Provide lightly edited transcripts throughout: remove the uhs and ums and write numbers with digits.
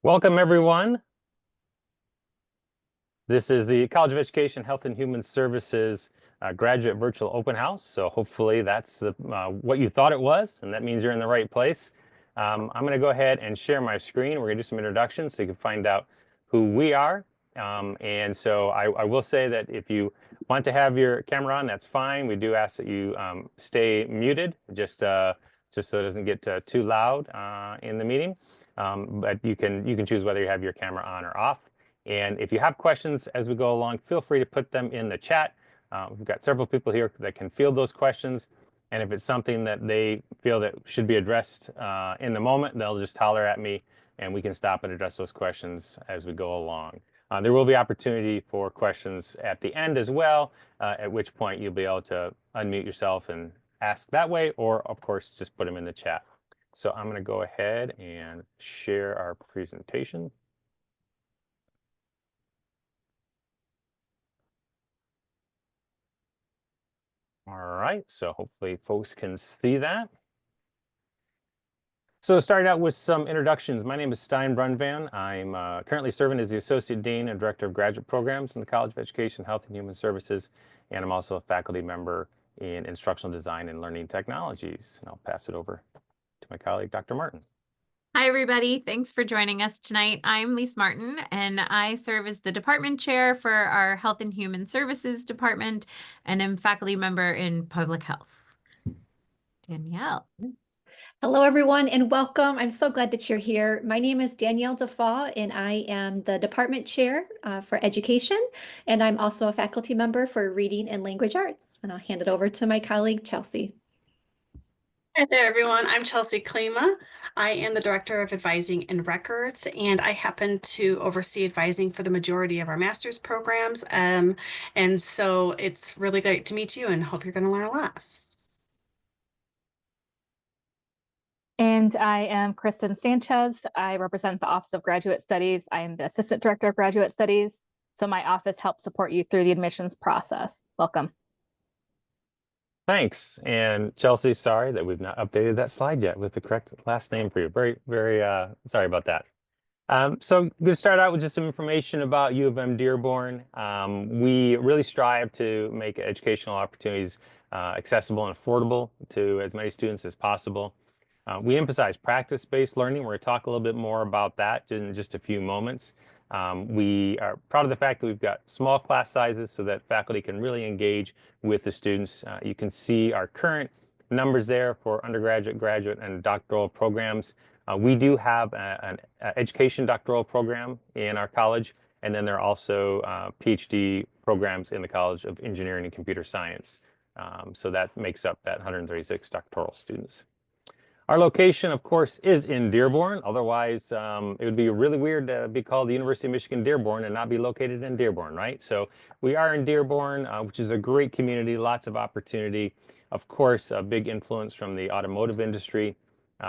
Welcome, everyone. This is the College of Education, Health and Human Services graduate virtual open house. So hopefully that's what you thought it was, and that means you're in the right place. I'm going to go ahead and share my screen. We're going to do some introductions so you can find out who we are. And so I will say that if you want to have your camera on, that's fine. We do ask that you stay muted, just so it doesn't get too loud in the meeting. But you can choose whether you have your camera on or off. And if you have questions as we go along, feel free to put them in the chat. We've got several people here that can field those questions. And if it's something that they feel that should be addressed in the moment, they'll just holler at me and we can stop and address those questions as we go along. There will be opportunity for questions at the end as well, at which point you'll be able to unmute yourself and ask that way, or of course, just put them in the chat. So I'm going to go ahead and share our presentation. All right, so hopefully folks can see that. So starting out with some introductions, my name is Stein Brunvan. I'm currently serving as the Associate Dean and Director of Graduate Programs in the College of Education, Health and Human Services, and I'm also a faculty member in Instructional Design and Learning Technologies. And I'll pass it over to my colleague, Dr. Martin. Hi, everybody. Thanks for joining us tonight. I'm Lise Martin, and I serve as the department chair for our Health and Human Services Department, and am faculty member in Public Health. Danielle. Hello, everyone, and welcome. I'm so glad that you're here. My name is Danielle Defaw, and I am the department chair for education, and I'm also a faculty member for reading and language arts. And I'll hand it over to my colleague, Chelsea. Hi there, everyone. I'm Chelsea Klima. I am the Director of Advising and Records, and I happen to oversee advising for the majority of our master's programs. And so it's really great to meet you and hope you're going to learn a lot. And I am Kristen Sanchez. I represent the Office of Graduate Studies. I am the Assistant Director of Graduate Studies. So my office helps support you through the admissions process. Welcome. Thanks. And Chelsea, sorry that we've not updated that slide yet with the correct last name for you. Very, very sorry about that. So I'm going to start out with just some information about U of M-Dearborn. We really strive to make educational opportunities accessible and affordable to as many students as possible. We emphasize practice-based learning. We're going to talk a little bit more about that in just a few moments. We are proud of the fact that we've got small class sizes so that faculty can really engage with the students. You can see our current numbers there for undergraduate, graduate, and doctoral programs. We do have an education doctoral program in our college, and then there are also PhD programs in the College of Engineering and Computer Science. So that makes up that 136 doctoral students. Our location, of course, is in Dearborn. Otherwise, it would be really weird to be called the University of Michigan Dearborn and not be located in Dearborn, right? So we are in Dearborn, which is a great community, lots of opportunity. Of course, a big influence from the automotive industry,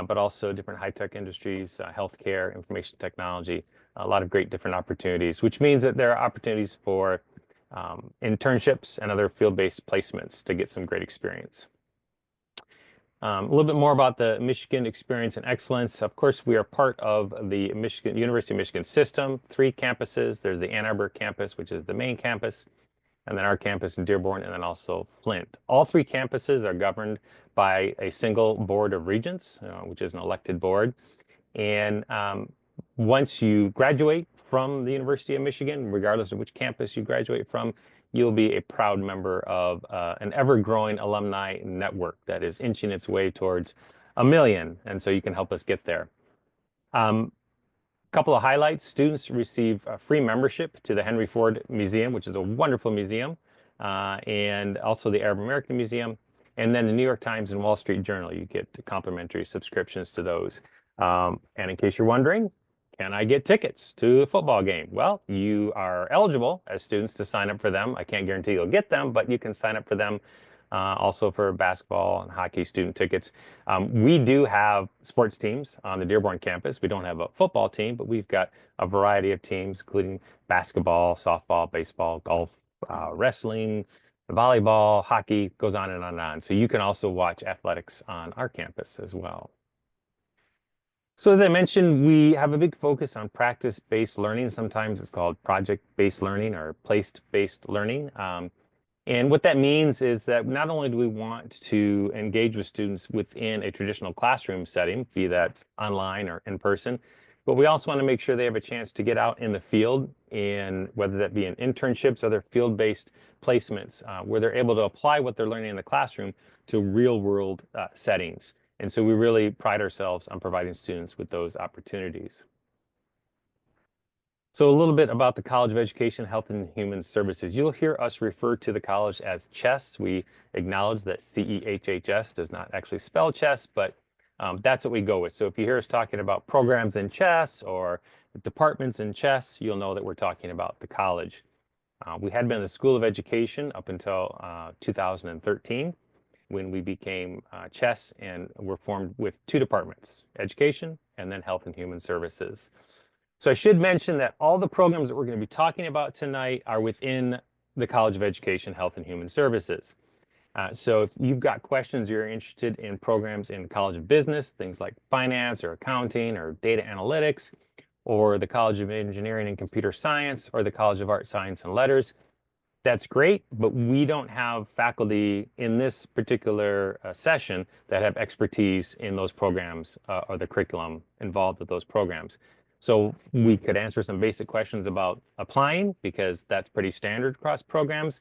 but also different high-tech industries, healthcare, information technology, a lot of great different opportunities, which means that there are opportunities for internships and other field-based placements to get some great experience. A little bit more about the Michigan Experience and Excellence. Of course, we are part of the University of Michigan system, 3 campuses. There's the Ann Arbor campus, which is the main campus, and then our campus in Dearborn, and then also Flint. All 3 campuses are governed by a single board of regents, which is an elected board. And once you graduate from the University of Michigan, regardless of which campus you graduate from, you'll be a proud member of an ever-growing alumni network that is inching its way towards 1 million, and so you can help us get there. Couple of highlights: students receive free membership to the Henry Ford Museum, which is a wonderful museum, and also the Arab American Museum, and then the New York Times and Wall Street Journal. You get complimentary subscriptions to those. And in case you're wondering, can I get tickets to a football game? Well, you are eligible as students to sign up for them. I can't guarantee you'll get them, but you can sign up for them. Also for basketball and hockey student tickets. We do have sports teams on the Dearborn campus. We don't have a football team, but we've got a variety of teams, including basketball, softball, baseball, golf, wrestling, volleyball, hockey, goes on and on and on. So you can also watch athletics on our campus as well. So as I mentioned, we have a big focus on practice-based learning. Sometimes it's called project-based learning or place-based learning. And what that means is that not only do we want to engage with students within a traditional classroom setting, be that online or in person, but we also want to make sure they have a chance to get out in the field, and whether that be in internships or other field-based placements, where they're able to apply what they're learning in the classroom to real-world settings. And so we really pride ourselves on providing students with those opportunities. So a little bit about the College of Education, Health and Human Services. You'll hear us refer to the college as CEHHS. We acknowledge that CEHHS does not actually spell chess, but that's what we go with. So if you hear us talking about programs in chess or departments in chess, you'll know that we're talking about the college. We had been the School of Education up until 2013, when we became CEHHS, and were formed with two departments, Education and then Health and Human Services. So I should mention that all the programs that we're going to be talking about tonight are within the College of Education, Health and Human Services. So if you've got questions, you're interested in programs in the College of Business, things like finance or accounting or data analytics, or the College of Engineering and Computer Science, or the College of Art, Science and Letters, that's great, but we don't have faculty in this particular session that have expertise in those programs or the curriculum involved with those programs. So we could answer some basic questions about applying, because that's pretty standard across programs.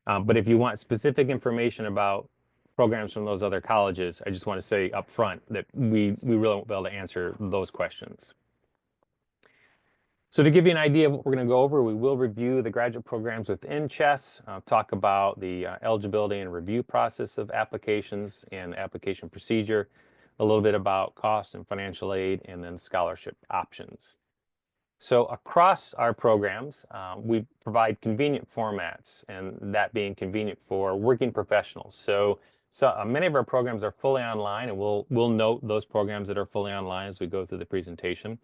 But if you want specific information about programs from those other colleges, I just want to say up front that we really won't be able to answer those questions. So to give you an idea of what we're going to go over, we will review the graduate programs within CEHHS, talk about the eligibility and review process of applications and application procedure, a little bit about cost and financial aid, and then scholarship options. So across our programs, we provide convenient formats, and that being convenient for working professionals. So many of our programs are fully online, and we'll note those programs that are fully online as we go through the presentation.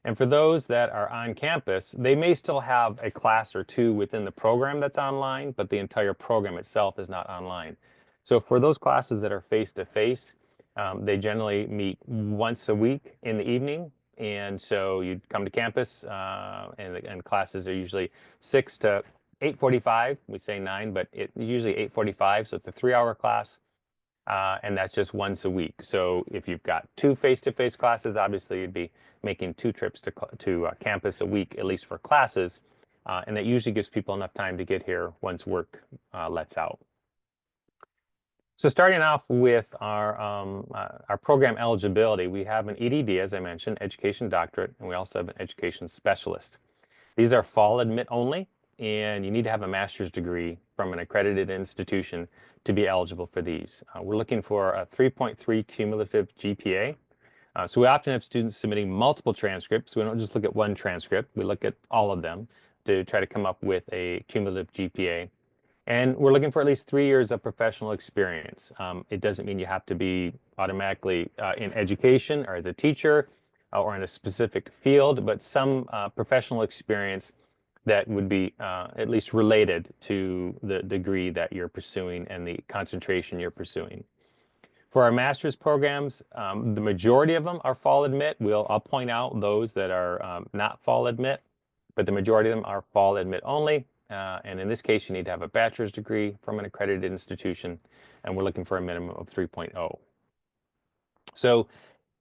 And for those that are on campus, they may still have a class or two within the program that's online, but the entire program itself is not online. So for those classes that are face-to-face, they generally meet once a week in the evening. And so you'd come to campus, and classes are usually 6 to 8:45. We say 9, but it's usually 8:45, so it's a 3-hour class. And that's just once a week. So if you've got 2 face-to-face classes, obviously you'd be making 2 trips to campus a week, at least for classes. And that usually gives people enough time to get here once work lets out. So starting off with our program eligibility, we have an EDD, as I mentioned, Education Doctorate, and we also have an Education Specialist. These are fall admit only, and you need to have a master's degree from an accredited institution to be eligible for these. We're looking for a 3.3 cumulative GPA. So we often have students submitting multiple transcripts. We don't just look at one transcript. We look at all of them to try to come up with a cumulative GPA. And we're looking for at least 3 years of professional experience. It doesn't mean you have to be automatically in education or as a teacher or in a specific field, but some professional experience that would be at least related to the degree that you're pursuing and the concentration you're pursuing. For our master's programs, the majority of them are fall admit. I'll point out those that are not fall admit, but the majority of them are fall admit only. And in this case, you need to have a bachelor's degree from an accredited institution, and we're looking for a minimum of 3.0. So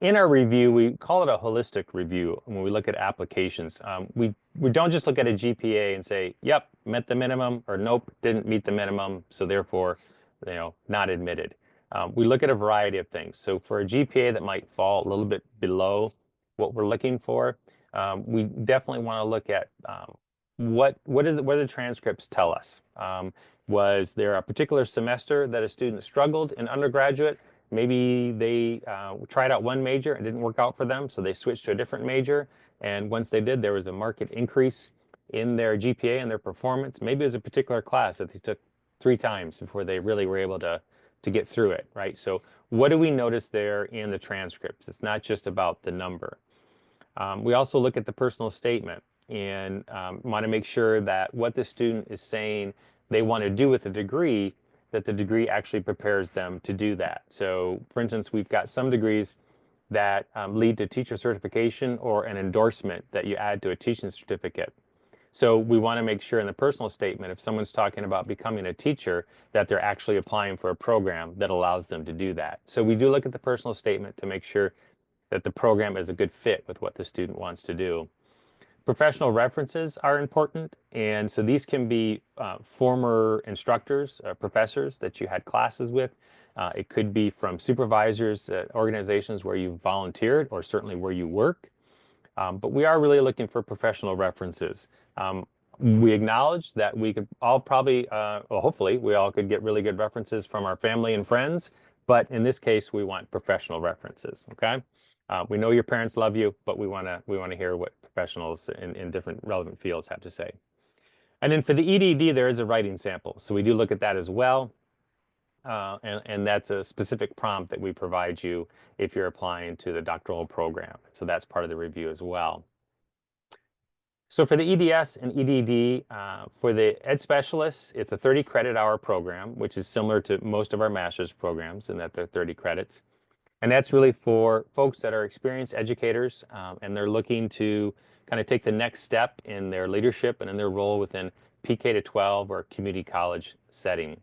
in our review, we call it a holistic review. When we look at applications, we don't just look at a GPA and say, yep, met the minimum, or nope, didn't meet the minimum, so therefore, not admitted. We look at a variety of things. So for a GPA that might fall a little bit below what we're looking for, we definitely want to look at what do the transcripts tell us? Was there a particular semester that a student struggled in undergraduate? Maybe they tried out one major and didn't work out for them, so they switched to a different major. And once they did, there was a marked increase in their GPA and their performance. Maybe it was a particular class that they took 3 times before they really were able to get through it, right? So what do we notice there in the transcripts? It's not just about the number. We also look at the personal statement and want to make sure that what the student is saying they want to do with the degree, that the degree actually prepares them to do that. So for instance, we've got some degrees that lead to teacher certification or an endorsement that you add to a teaching certificate. So we want to make sure in the personal statement, if someone's talking about becoming a teacher, that they're actually applying for a program that allows them to do that. So we do look at the personal statement to make sure that the program is a good fit with what the student wants to do. Professional references are important, and so these can be former instructors, professors that you had classes with. It could be from supervisors at organizations where you volunteered or certainly where you work. But we are really looking for professional references. We acknowledge that we could all probably, well, hopefully, we all could get really good references from our family and friends, but in this case, we want professional references, okay? We know your parents love you, but we want to hear what professionals in different relevant fields have to say. And then for the EDD, there is a writing sample, so we do look at that as well. And that's a specific prompt that we provide you if you're applying to the doctoral program. So that's part of the review as well. So for the EDS and EDD, for the Ed Specialists, it's a 30 credit hour program, which is similar to most of our master's programs in that they're 30 credits. And that's really for folks that are experienced educators and they're looking to kind of take the next step in their leadership and in their role within PK to 12 or community college setting.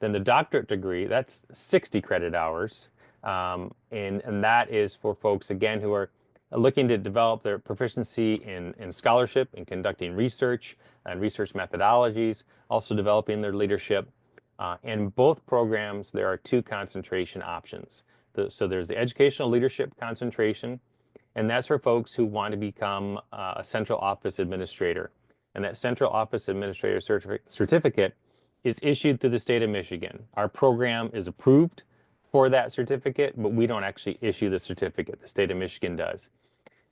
Then the doctorate degree, that's 60 credit hours. And that is for folks, again, who are looking to develop their proficiency in scholarship, in conducting research and research methodologies, also developing their leadership. In both programs, there are 2 concentration options. So there's the educational leadership concentration, and that's for folks who want to become a central office administrator. And that central office administrator certificate is issued through the state of Michigan. Our program is approved for that certificate, but we don't actually issue the certificate. The state of Michigan does.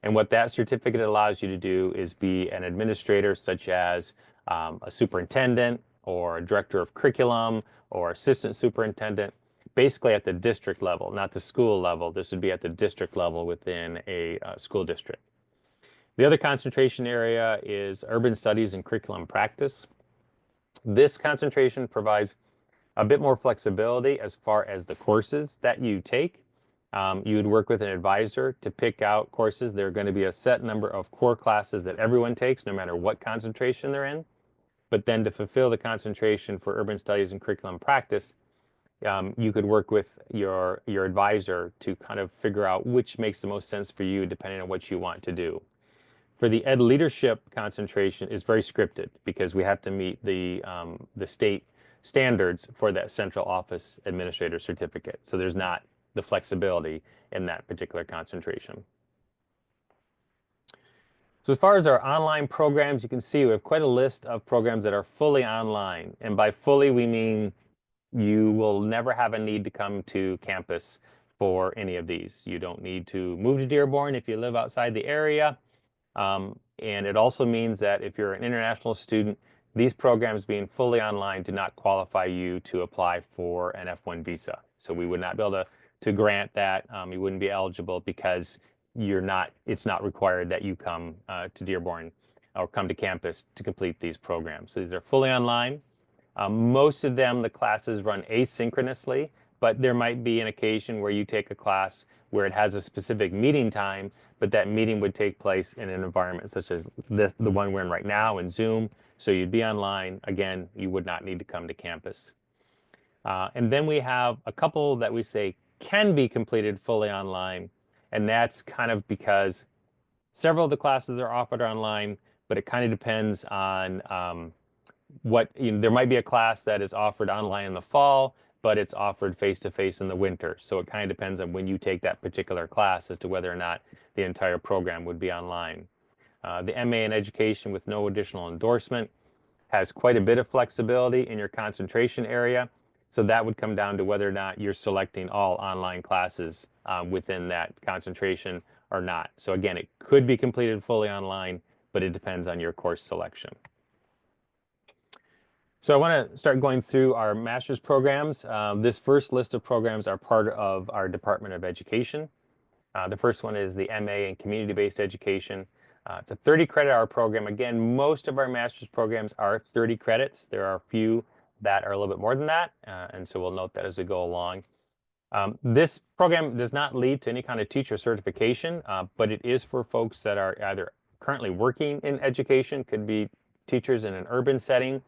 And what that certificate allows you to do is be an administrator such as a superintendent or a director of curriculum or assistant superintendent, basically at the district level, not the school level. This would be at the district level within a school district. The other concentration area is urban studies and curriculum practice. This concentration provides a bit more flexibility as far as the courses that you take. You would work with an advisor to pick out courses. There are going to be a set number of core classes that everyone takes, no matter what concentration they're in. But then to fulfill the concentration for urban studies and curriculum practice, you could work with your advisor to kind of figure out which makes the most sense for you depending on what you want to do. For the ed leadership concentration is very scripted because we have to meet the state standards for that central office administrator certificate. So there's not the flexibility in that particular concentration. So as far as our online programs, you can see we have quite a list of programs that are fully online. And by fully, we mean you will never have a need to come to campus for any of these. You don't need to move to Dearborn if you live outside the area. And it also means that if you're an international student, these programs being fully online do not qualify you to apply for an F1 visa. So we would not be able to grant that. You wouldn't be eligible because it's not required that you come to Dearborn or come to campus to complete these programs. So these are fully online. Most of them, the classes run asynchronously, but there might be an occasion where you take a class where it has a specific meeting time, but that meeting would take place in an environment such as the one we're in right now in Zoom. So you'd be online. Again, you would not need to come to campus. And then we have a couple that we say can be completed fully online. And that's kind of because several of the classes are offered online, but it kind of depends on there might be a class that is offered online in the fall, but it's offered face-to-face in the winter. So it kind of depends on when you take that particular class as to whether or not the entire program would be online. The MA in Education with no additional endorsement has quite a bit of flexibility in your concentration area. So that would come down to whether or not you're selecting all online classes within that concentration or not. So again, it could be completed fully online, but it depends on your course selection. So I want to start going through our master's programs. This first list of programs are part of our Department of Education. The first one is the MA in Community-Based Education. It's a 30 credit hour program. Again, most of our master's programs are 30 credits. There are a few that are a little bit more than that, and so we'll note that as we go along. This program does not lead to any kind of teacher certification, but it is for folks that are either currently working in education, could be teachers in an urban setting,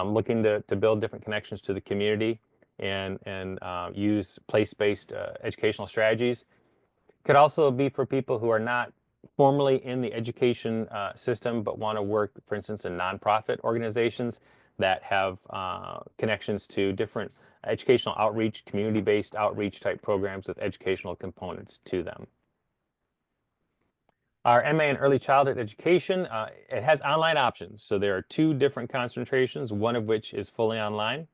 looking to build different connections to the community and use place-based educational strategies. Could also be for people who are not formally in the education system, but want to work, for instance, in nonprofit organizations that have connections to different educational outreach, community-based outreach type programs with educational components to them. Our MA in Early Childhood Education, it has online options. So there are 2 different concentrations, one of which is fully online.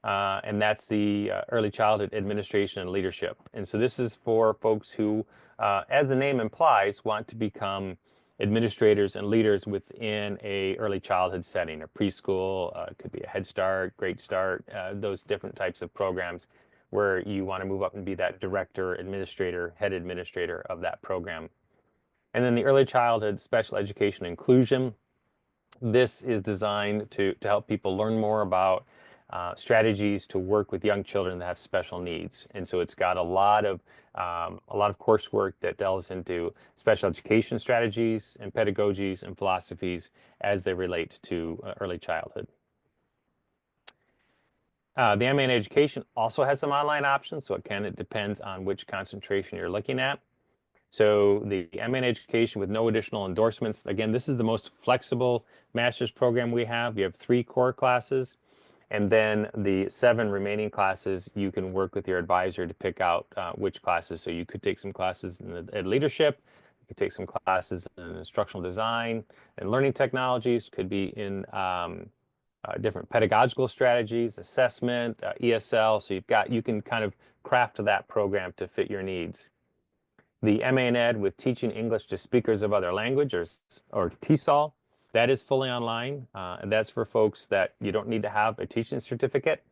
And that's the Early Childhood Administration and Leadership. And so this is for folks who, as the name implies, want to become administrators and leaders within a early childhood setting, a preschool, it could be a Head Start, Great Start, those different types of programs where you want to move up and be that director, administrator, head administrator of that program. And then the Early Childhood Special Education Inclusion. This is designed to help people learn more about strategies to work with young children that have special needs. And so it's got a lot of coursework that delves into special education strategies and pedagogies and philosophies as they relate to early childhood. The MA in Education also has some online options, so it depends on which concentration you're looking at. So the MA in Education with no additional endorsements, again, this is the most flexible master's program we have. You have 3 core classes, and then the 7 remaining classes, you can work with your advisor to pick out which classes. So you could take some classes in leadership, you could take some classes in instructional design and learning technologies, could be in different pedagogical strategies, assessment, ESL. So you can kind of craft that program to fit your needs. The MA in Ed with Teaching English to Speakers of Other Language, or TESOL, that is fully online. And that's for folks that you don't need to have a teaching certificate.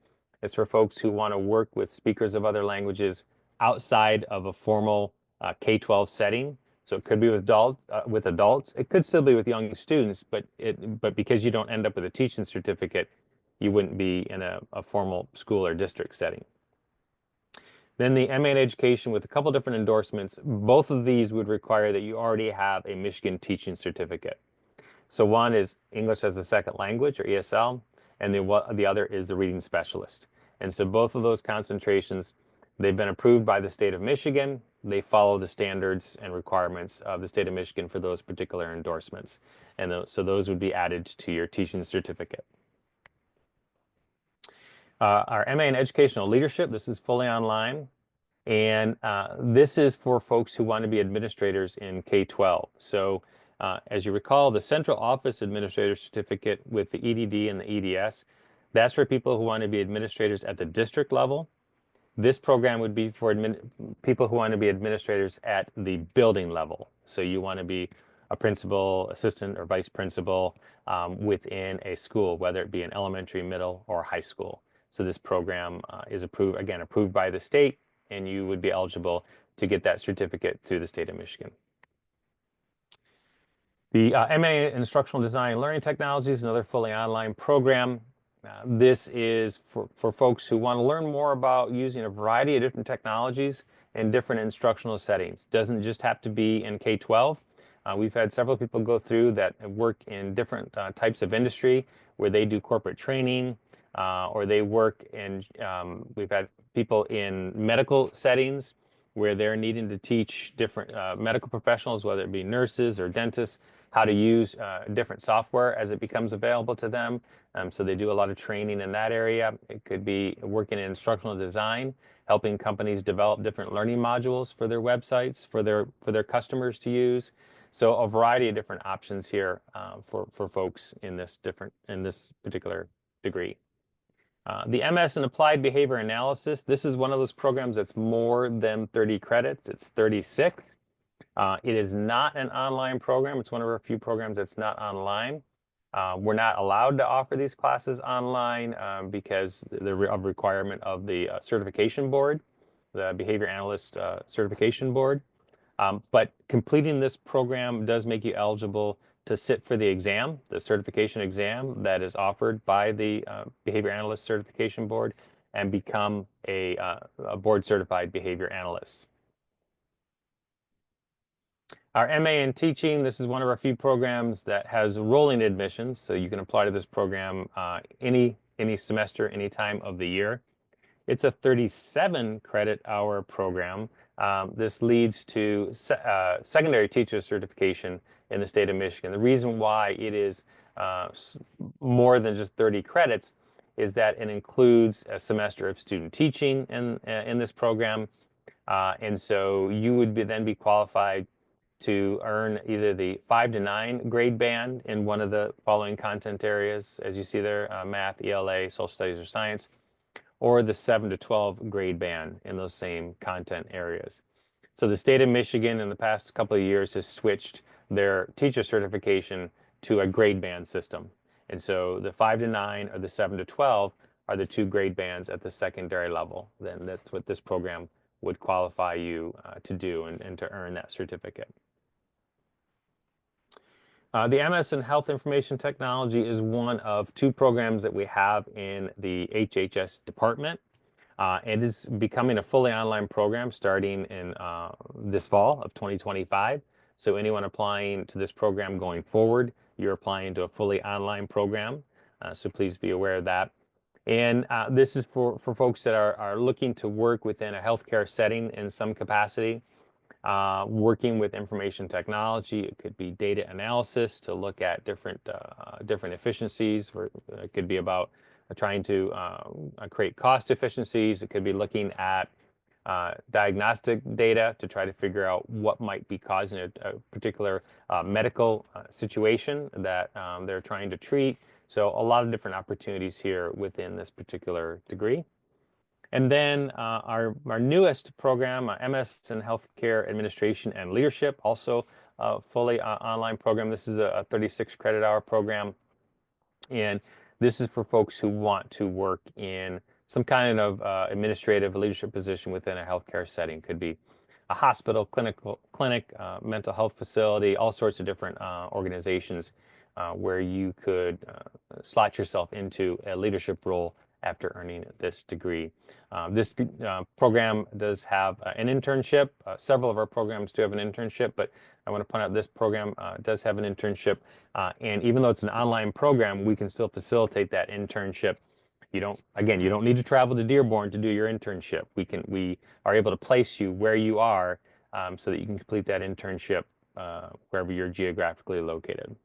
It's for folks who want to work with speakers of other languages outside of a formal K-12 setting. So it could be with adults. It could still be with young students, but because you don't end up with a teaching certificate, you wouldn't be in a formal school or district setting. Then the MA in Education with a couple different endorsements. Both of these would require that you already have a Michigan teaching certificate. So one is English as a Second Language, or ESL, and the other is the Reading Specialist. And so both of those concentrations, they've been approved by the state of Michigan. They follow the standards and requirements of the state of Michigan for those particular endorsements. And so those would be added to your teaching certificate. Our MA in Educational Leadership, this is fully online. And this is for folks who want to be administrators in K-12. So as you recall, the Central Office Administrator Certificate with the EDD and the EDS, that's for people who want to be administrators at the district level. This program would be for people who want to be administrators at the building level. So you want to be a principal, assistant, or vice principal within a school, whether it be an elementary, middle, or high school. So this program is approved by the state, and you would be eligible to get that certificate through the state of Michigan. The MA in Instructional Design and Learning Technologies is another fully online program. This is for folks who want to learn more about using a variety of different technologies in different instructional settings. Doesn't just have to be in K-12. We've had several people go through that work in different types of industry where they do corporate training, or they work in, we've had people in medical settings where they're needing to teach different medical professionals, whether it be nurses or dentists, how to use different software as it becomes available to them. So they do a lot of training in that area. It could be working in instructional design, helping companies develop different learning modules for their websites, for their customers to use. So a variety of different options here for folks in this particular degree. The MS in Applied Behavior Analysis, this is one of those programs that's more than 30 credits. It's 36. It is not an online program. It's one of our few programs that's not online. We're not allowed to offer these classes online because the requirement of the certification board, the Behavior Analyst Certification Board. But completing this program does make you eligible to sit for the exam, the certification exam that is offered by the Behavior Analyst Certification Board. and become a board certified behavior analyst. Our MA in teaching, this is one of our few programs that has rolling admissions, so you can apply to this program any semester, any time of the year. It's a 37 credit hour program. This leads to secondary teacher certification in the state of Michigan. The reason why it is more than just 30 credits is that it includes a semester of student teaching in this program. And so you would then be qualified to earn either the 5 to 9 grade band in one of the following content areas, as you see there, math, ELA, social studies, or science, or the 7 to 12 grade band in those same content areas. So the state of Michigan in the past couple of years has switched their teacher certification to a grade band system. And so the 5 to 9 or the 7 to 12 are the 2 grade bands at the secondary level. Then that's what this program would qualify you to do and to earn that certificate. The MS in Health Information Technology is one of 2 programs that we have in the HHS department. It is becoming a fully online program starting in this fall of 2025. So anyone applying to this program going forward, you're applying to a fully online program. So please be aware of that. And this is for folks that are looking to work within a healthcare setting in some capacity. Working with information technology, it could be data analysis to look at different efficiencies. It could be about trying to create cost efficiencies. It could be looking at diagnostic data to try to figure out what might be causing a particular medical situation that they're trying to treat. So a lot of different opportunities here within this particular degree. And then our newest program, MS in Healthcare Administration and Leadership, also a fully online program. This is a 36 credit hour program. And this is for folks who want to work in some kind of administrative leadership position within a healthcare setting. Could be a hospital, clinic, mental health facility, all sorts of different organizations where you could slot yourself into a leadership role after earning this degree. This program does have an internship. Several of our programs do have an internship, but I want to point out this program does have an internship. And even though it's an online program, we can still facilitate that internship. You don't need to travel to Dearborn to do your internship. We are able to place you where you are so that you can complete that internship wherever you're geographically located.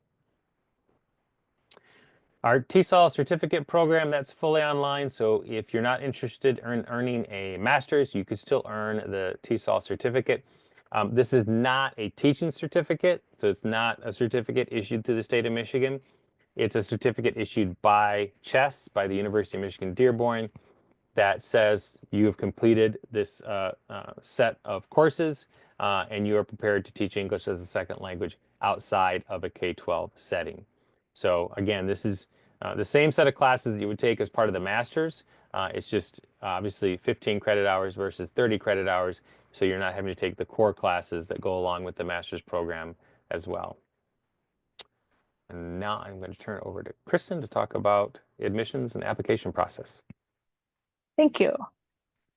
Our TESOL certificate program, that's fully online. So if you're not interested in earning a master's, you could still earn the TESOL certificate. This is not a teaching certificate, so it's not a certificate issued to the state of Michigan. It's a certificate issued by CEHHS, by the University of Michigan Dearborn, that says you have completed this set of courses and you are prepared to teach English as a second language outside of a K-12 setting. So again, this is the same set of classes that you would take as part of the master's. It's just obviously 15 credit hours versus 30 credit hours. So you're not having to take the core classes that go along with the master's program as well. And now I'm going to turn it over to Kristen to talk about admissions and application process. Thank you.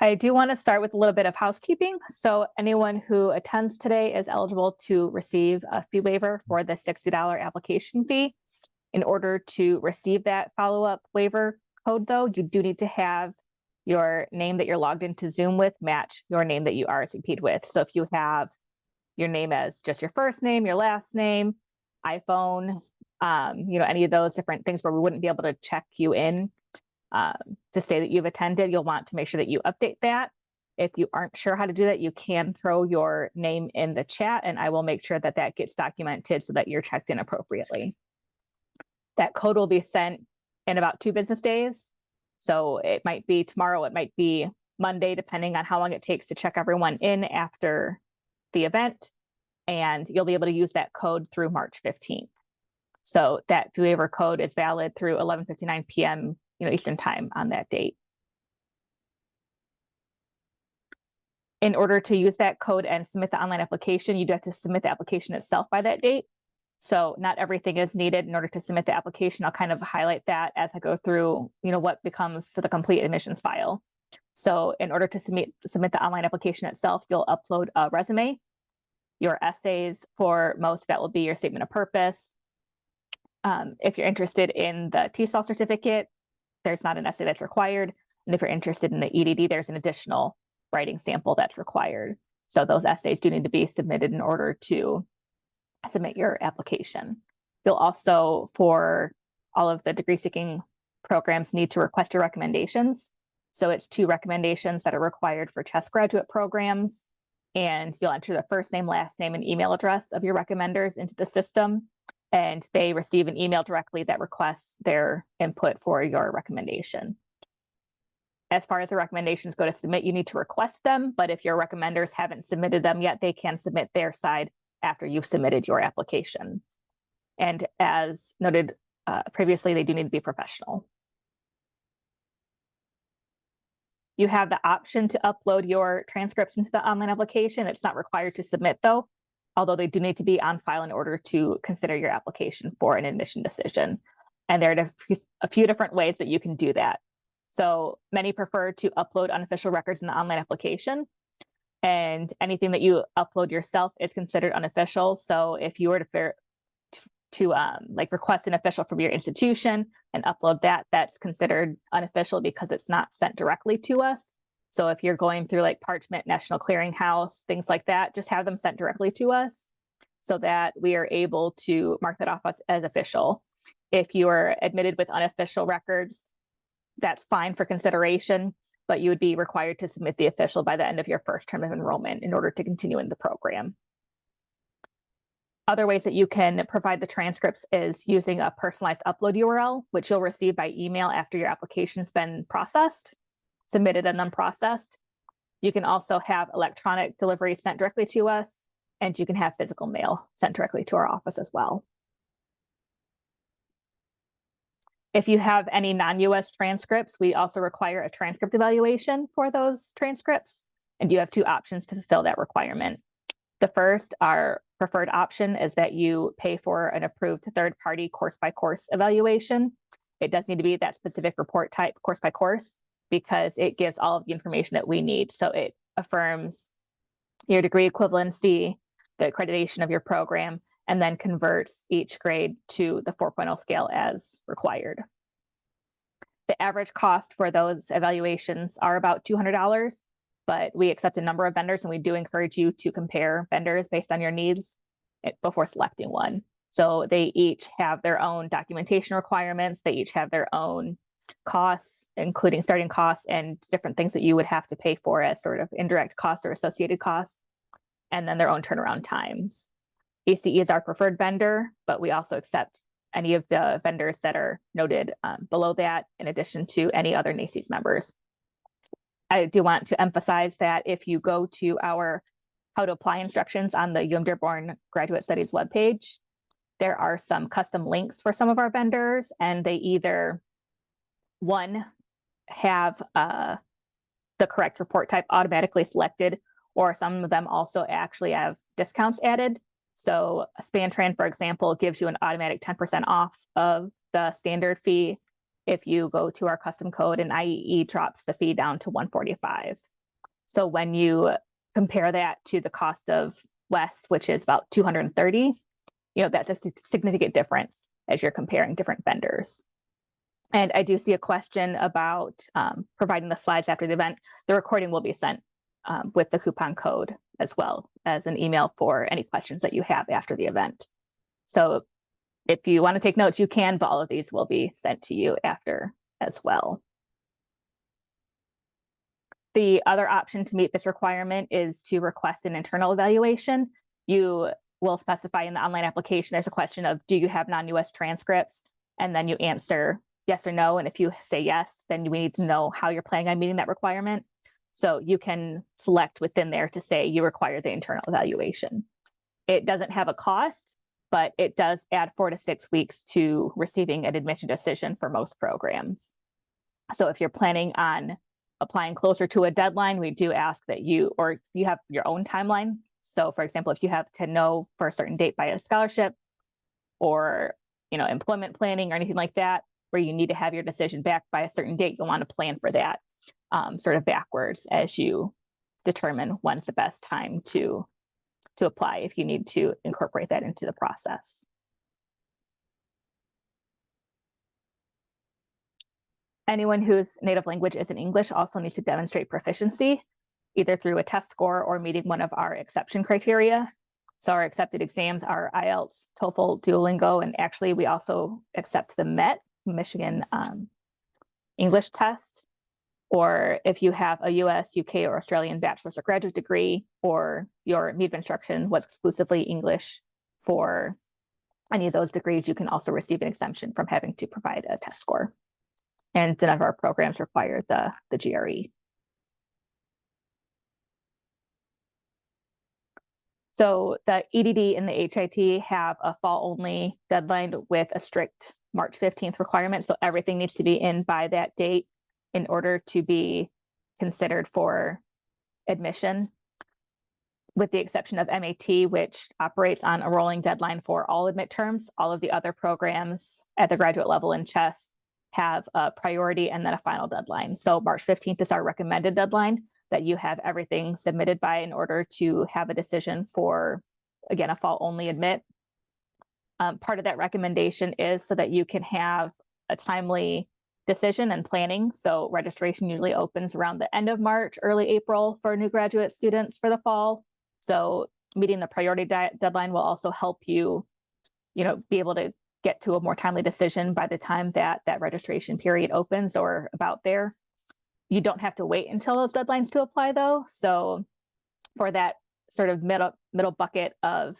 I do want to start with a little bit of housekeeping. So anyone who attends today is eligible to receive a fee waiver for the $60 application fee. In order to receive that follow-up waiver code, though, you do need to have your name that you're logged into Zoom with match your name that you RSVP'd with. So if you have your name as just your first name, your last name, iPhone, any of those different things where we wouldn't be able to check you in to say that you've attended, you'll want to make sure that you update that. If you aren't sure how to do that, you can throw your name in the chat and I will make sure that that gets documented so that you're checked in appropriately. That code will be sent in about 2 business days. So it might be tomorrow, it might be Monday, depending on how long it takes to check everyone in after the event. And you'll be able to use that code through March 15th. So that fee waiver code is valid through 11:59 p.m. Eastern time on that date. In order to use that code and submit the online application, you do have to submit the application itself by that date. So not everything is needed in order to submit the application. I'll kind of highlight that as I go through, what becomes the complete admissions file. So in order to submit the online application itself, you'll upload a resume, your essays. For most, that will be your statement of purpose. If you're interested in the TESOL certificate, there's not an essay that's required. And if you're interested in the EDD, there's an additional writing sample that's required. So those essays do need to be submitted in order to submit your application. You'll also, for all of the degree seeking programs, need to request your recommendations. So it's 2 recommendations that are required for CEHHS graduate programs. And you'll enter the first name, last name, and email address of your recommenders into the system. And they receive an email directly that requests their input for your recommendation. As far as the recommendations go to submit, you need to request them. But if your recommenders haven't submitted them yet, they can submit their side after you've submitted your application. And as noted previously, they do need to be professional. You have the option to upload your transcripts into the online application. It's not required to submit though, although they do need to be on file in order to consider your application for an admission decision. And there are a few different ways that you can do that. So many prefer to upload unofficial records in the online application, and anything that you upload yourself is considered unofficial. So if you were to request an official from your institution and upload that, that's considered unofficial because it's not sent directly to us. So if you're going through like Parchment, National Clearinghouse, things like that, just have them sent directly to us so that we are able to mark that off as official. If you are admitted with unofficial records, that's fine for consideration, but you would be required to submit the official by the end of your first term of enrollment in order to continue in the program. Other ways that you can provide the transcripts is using a personalized upload URL, which you'll receive by email after your application's been processed, submitted and then processed. You can also have electronic delivery sent directly to us, and you can have physical mail sent directly to our office as well. If you have any non-US transcripts, we also require a transcript evaluation for those transcripts, and you have 2 options to fulfill that requirement. The first, our preferred option, is that you pay for an approved third-party course-by-course evaluation. It does need to be that specific report type, course by course, because it gives all of the information that we need. So it affirms your degree equivalency, the accreditation of your program, and then converts each grade to the 4.0 scale as required. The average cost for those evaluations are about $200, but we accept a number of vendors, and we do encourage you to compare vendors based on your needs before selecting one. So they each have their own documentation requirements. They each have their own costs, including starting costs and different things that you would have to pay for as sort of indirect costs or associated costs, and then their own turnaround times. ACE is our preferred vendor, but we also accept any of the vendors that are noted below that, in addition to any other NACES members. I do want to emphasize that if you go to our how to apply instructions on the UM-Dearborn Graduate Studies webpage, there are some custom links for some of our vendors, and they either, one, have the correct report type automatically selected, or some of them also actually have discounts added. So Spantran, for example, gives you an automatic 10% off of the standard fee if you go to our custom code, and IEE drops the fee down to $145. So when you compare that to the cost of West, which is about $230, that's a significant difference as you're comparing different vendors. And I do see a question about providing the slides after the event. The recording will be sent with the coupon code, as well as an email for any questions that you have after the event. So if you want to take notes, you can, but all of these will be sent to you after as well. The other option to meet this requirement is to request an internal evaluation. You will specify in the online application, there's a question of, do you have non-US transcripts? And then you answer yes or no. And if you say yes, then we need to know how you're planning on meeting that requirement. So you can select within there to say you require the internal evaluation. It doesn't have a cost, but it does add 4 to 6 weeks to receiving an admission decision for most programs. So if you're planning on applying closer to a deadline, we do ask that you have your own timeline. So for example, if you have to know for a certain date by a scholarship, or, employment planning or anything like that, where you need to have your decision back by a certain date, you'll want to plan for that sort of backwards as you determine when's the best time to apply if you need to incorporate that into the process. Anyone whose native language isn't English also needs to demonstrate proficiency, either through a test score or meeting one of our exception criteria. So our accepted exams are IELTS, TOEFL, Duolingo, and actually we also accept the MET, Michigan English test. Or if you have a US, UK, or Australian bachelor's or graduate degree, or your means of instruction was exclusively English for any of those degrees, you can also receive an exemption from having to provide a test score. And none of our programs require the GRE. So the EDD and the HIT have a fall-only deadline with a strict March 15th requirement. So everything needs to be in by that date in order to be considered for admission, with the exception of MAT, which operates on a rolling deadline for all admit terms. All of the other programs at the graduate level in CHESS have a priority and then a final deadline. So March 15th is our recommended deadline that you have everything submitted by in order to have a decision for, again, a fall only admit. Part of that recommendation is so that you can have a timely decision and planning. So registration usually opens around the end of March, early April for new graduate students for the fall. So meeting the priority deadline will also help you, be able to get to a more timely decision by the time that registration period opens or about there. You don't have to wait until those deadlines to apply though. So for that sort of middle bucket of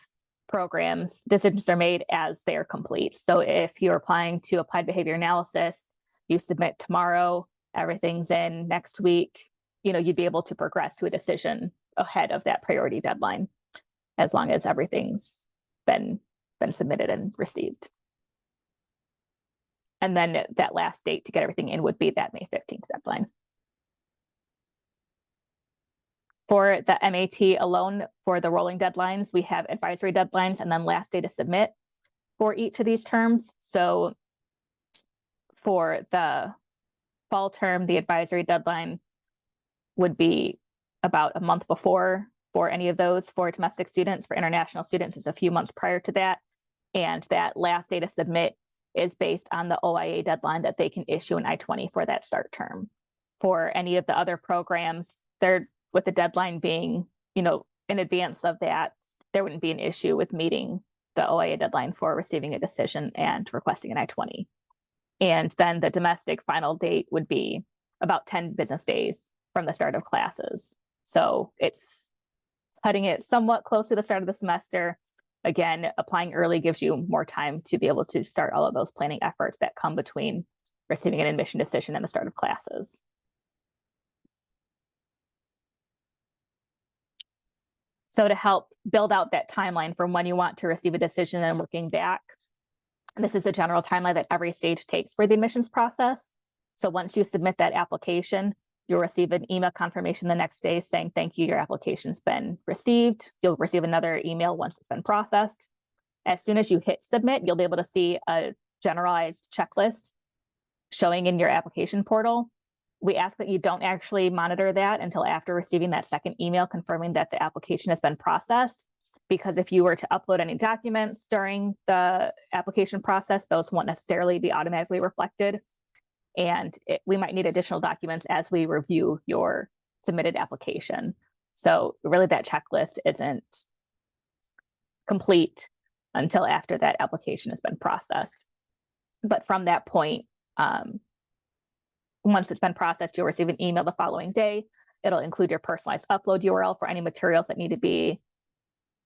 programs, decisions are made as they are complete. So if you're applying to applied behavior analysis, you submit tomorrow, everything's in next week, you'd be able to progress to a decision ahead of that priority deadline, as long as everything's been submitted and received. And then that last date to get everything in would be that May 15th deadline. For the MAT alone, for the rolling deadlines, we have advisory deadlines and then last day to submit for each of these terms. So for the fall term, the advisory deadline would be about a month before for any of those. For domestic students. For international students, it's a few months prior to that. And that last day to submit is based on the OIA deadline that they can issue an I-20 for that start term. For any of the other programs, they're with the deadline being, in advance of that, there wouldn't be an issue with meeting the OIA deadline for receiving a decision and requesting an I-20. And then the domestic final date would be about 10 business days from the start of classes. So it's cutting it somewhat close to the start of the semester. Again, applying early gives you more time to be able to start all of those planning efforts that come between receiving an admission decision and the start of classes. So to help build out that timeline from when you want to receive a decision and working back, and this is a general timeline that every stage takes for the admissions process. So once you submit that application, you'll receive an email confirmation the next day saying, thank you, your application's been received. You'll receive another email once it's been processed. As soon as you hit submit, you'll be able to see a generalized checklist showing in your application portal. We ask that you don't actually monitor that until after receiving that second email confirming that the application has been processed, because if you were to upload any documents during the application process, those won't necessarily be automatically reflected. And we might need additional documents as we review your submitted application. So really that checklist isn't complete until after that application has been processed. But from that point, once it's been processed, you'll receive an email the following day. It'll include your personalized upload URL for any materials that need to be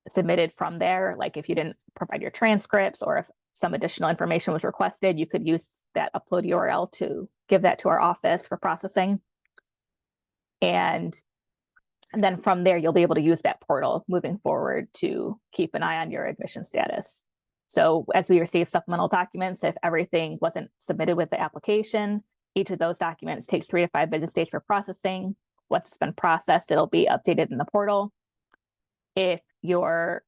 submitted from there. Like if you didn't provide your transcripts or if some additional information was requested, you could use that upload URL to give that to our office for processing. And then from there, you'll be able to use that portal moving forward to keep an eye on your admission status. So as we receive supplemental documents, if everything wasn't submitted with the application, each of those documents takes 3 to 5 business days for processing. Once it's been processed, it'll be updated in the portal. If your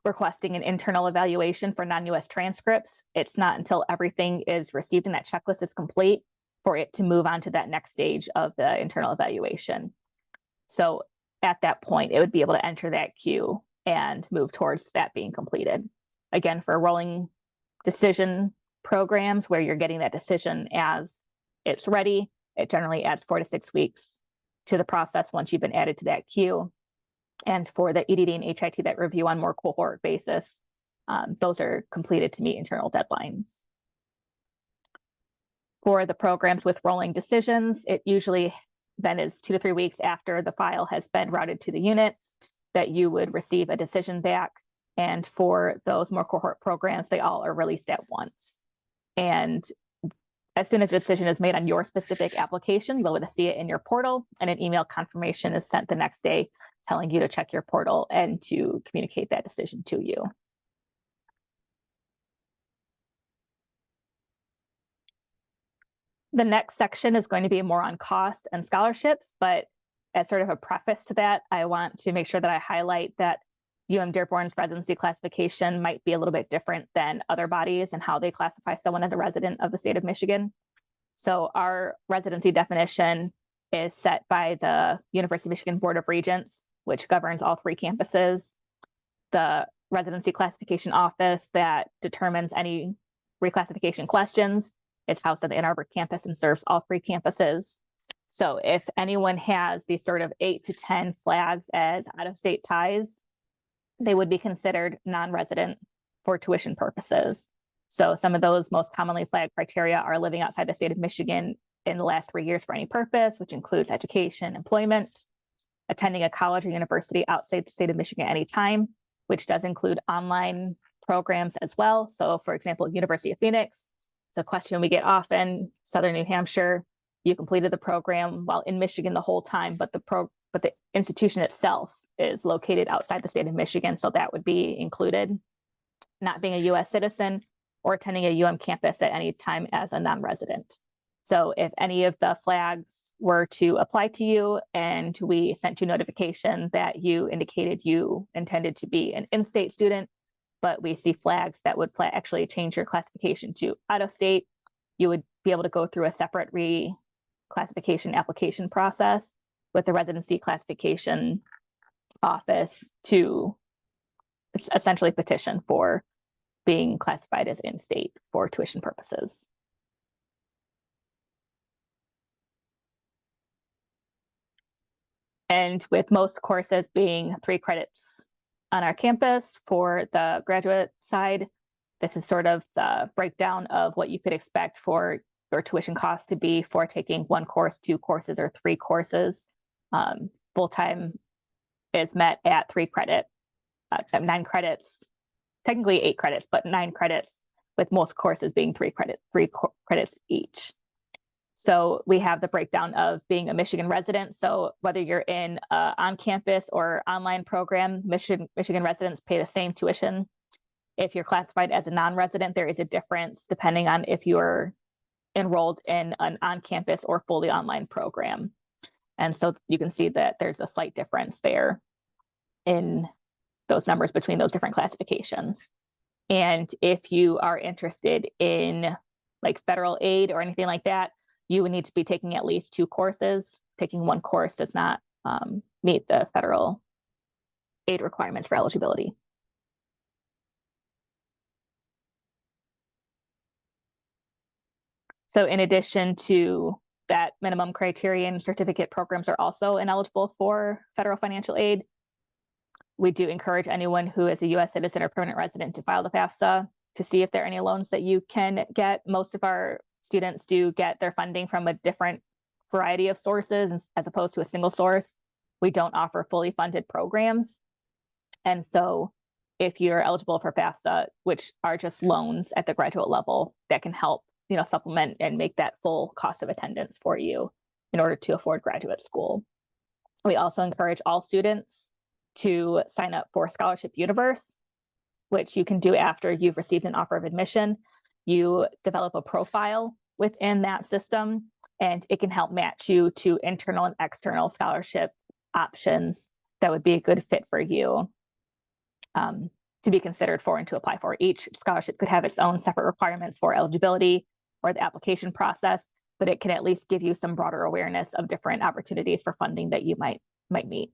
requesting an internal evaluation for non-US transcripts, it's not until everything is received and that checklist is complete for it to move on to that next stage of the internal evaluation. So at that point, it would be able to enter that queue and move towards that being completed. Again, for rolling decision programs where you're getting that decision as it's ready, it generally adds 4 to 6 weeks to the process once you've been added to that queue. And for the EDD and HIT that review on more cohort basis, those are completed to meet internal deadlines. For the programs with rolling decisions, it usually then is 2 to 3 weeks after the file has been routed to the unit that you would receive a decision back. And for those more cohort programs, they all are released at once. And as soon as a decision is made on your specific application, you'll be able to see it in your portal, and an email confirmation is sent the next day telling you to check your portal and to communicate that decision to you. The next section is going to be more on cost and scholarships, but as sort of a preface to that, I want to make sure that I highlight that UM-Dearborn's residency classification might be a little bit different than other bodies and how they classify someone as a resident of the state of Michigan. So our residency definition is set by the University of Michigan Board of Regents, which governs all 3 campuses. The residency classification office that determines any reclassification questions is housed at the Ann Arbor campus and serves all 3 campuses. So if anyone has these sort of 8 to 10 flags as out-of-state ties, they would be considered non-resident for tuition purposes. So some of those most commonly flagged criteria are living outside the state of Michigan in the last 3 years for any purpose, which includes education, employment, attending a college or university outside the state of Michigan at any time, which does include online programs as well. So for example, University of Phoenix, it's a question we get often, Southern New Hampshire, you completed the program while in Michigan the whole time, but the institution itself is located outside the state of Michigan, so that would be included. Not being a U.S. citizen or attending a UM campus at any time as a non-resident. So if any of the flags were to apply to you and we sent you notification that you indicated you intended to be an in-state student, but we see flags that would actually change your classification to out-of-state, you would be able to go through a separate reclassification application process with the residency classification office to essentially petition for being classified as in-state for tuition purposes. And with most courses being 3 credits on our campus for the graduate side, this is sort of the breakdown of what you could expect for your tuition costs to be for taking 1 course, 2 courses, or 3 courses. Full-time is met at 3 credit, 9 credits, technically 8 credits, but 9 credits, with most courses being 3 credits each. So we have the breakdown of being a Michigan resident. So whether you're in an on-campus or online program, Michigan residents pay the same tuition. If you're classified as a non-resident, there is a difference depending on if you're enrolled in an on-campus or fully online program. And so you can see that there's a slight difference there in those numbers between those different classifications. And if you are interested in like federal aid or anything like that, you would need to be taking at least 2 courses. Taking 1 course does not meet the federal aid requirements for eligibility. So in addition to that minimum criterion, certificate programs are also ineligible for federal financial aid. We do encourage anyone who is a U.S. citizen or permanent resident to file the FAFSA to see if there are any loans that you can get. Most of our students do get their funding from a different variety of sources as opposed to a single source. We don't offer fully funded programs. And so if you're eligible for FAFSA, which are just loans at the graduate level that can help, supplement and make that full cost of attendance for you in order to afford graduate school. We also encourage all students to sign up for Scholarship Universe, which you can do after you've received an offer of admission. You develop a profile within that system, and it can help match you to internal and external scholarship options that would be a good fit for you. to be considered for and to apply for. Each scholarship could have its own separate requirements for eligibility or the application process, but it can at least give you some broader awareness of different opportunities for funding that you might meet.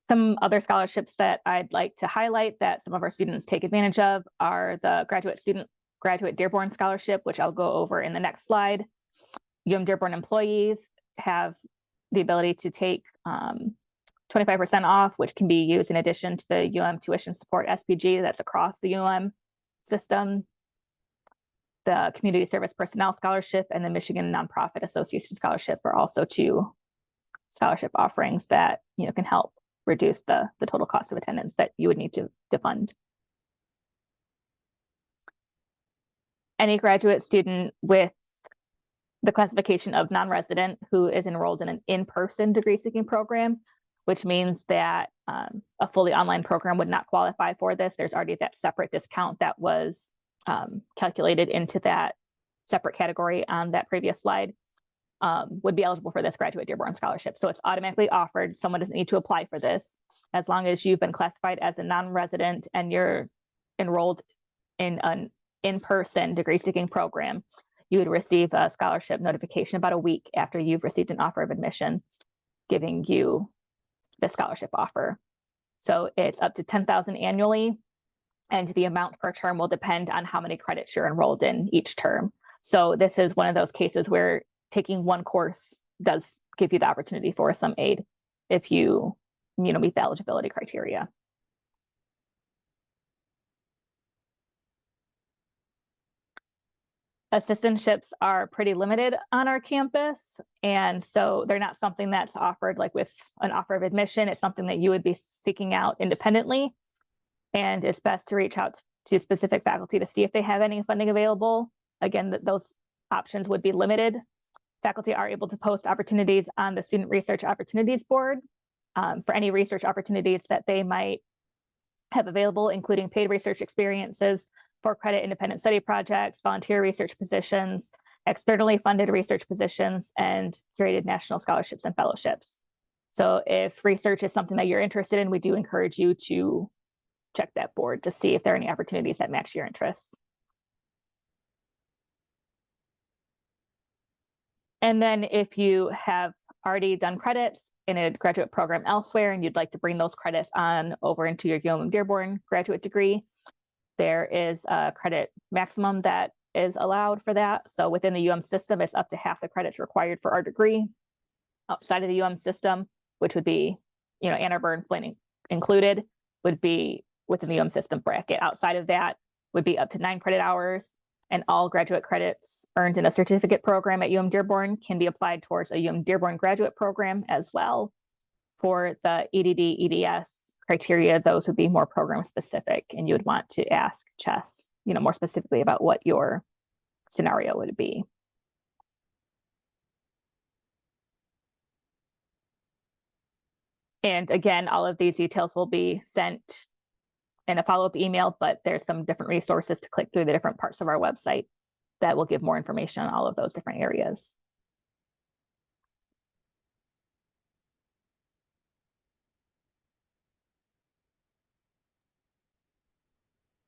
Some other scholarships that I'd like to highlight that some of our students take advantage of are the Graduate Dearborn Scholarship, which I'll go over in the next slide. UM-Dearborn employees have the ability to take 25% off, which can be used in addition to the UM Tuition Support SPG that's across the UM system. The Community Service Personnel Scholarship and the Michigan Nonprofit Association Scholarship are also two scholarship offerings that can help reduce the total cost of attendance that you would need to fund. Any graduate student with the classification of non-resident who is enrolled in an in-person degree-seeking program, which means that a fully online program would not qualify for this. There's already that separate discount that was calculated into that separate category on that previous slide, would be eligible for this Graduate Dearborn Scholarship. So it's automatically offered. Someone doesn't need to apply for this. As long as you've been classified as a non-resident and you're enrolled in an in-person degree-seeking program, you would receive a scholarship notification about a week after you've received an offer of admission, giving you the scholarship offer. So it's up to $10,000 annually, and the amount per term will depend on how many credits you're enrolled in each term. So this is one of those cases where taking one course does give you the opportunity for some aid if you meet the eligibility criteria. Assistantships are pretty limited on our campus, and so they're not something that's offered like with an offer of admission. It's something that you would be seeking out independently, and it's best to reach out to specific faculty to see if they have any funding available. Again, those options would be limited. Faculty are able to post opportunities on the Student Research Opportunities Board for any research opportunities that they might have available, including paid research experiences, for credit independent study projects, volunteer research positions, externally funded research positions, and curated national scholarships and fellowships. So if research is something that you're interested in, we do encourage you to check that board to see if there are any opportunities that match your interests. And then if you have already done credits in a graduate program elsewhere and you'd like to bring those credits on over into your UM-Dearborn graduate degree, there is a credit maximum that is allowed for that. So within the UM system, it's up to half the credits required for our degree. Outside of the UM system, which would be, Ann Arbor and Flint included, would be within the UM system bracket. Outside of that would be up to 9 credit hours, and all graduate credits earned in a certificate program at UM-Dearborn can be applied towards a UM-Dearborn graduate program as well. For the EDD, EDS criteria, those would be more program specific, and you would want to ask CEHHS, more specifically about what your scenario would be. And again, all of these details will be sent in a follow-up email, but there's some different resources to click through the different parts of our website that will give more information on all of those different areas.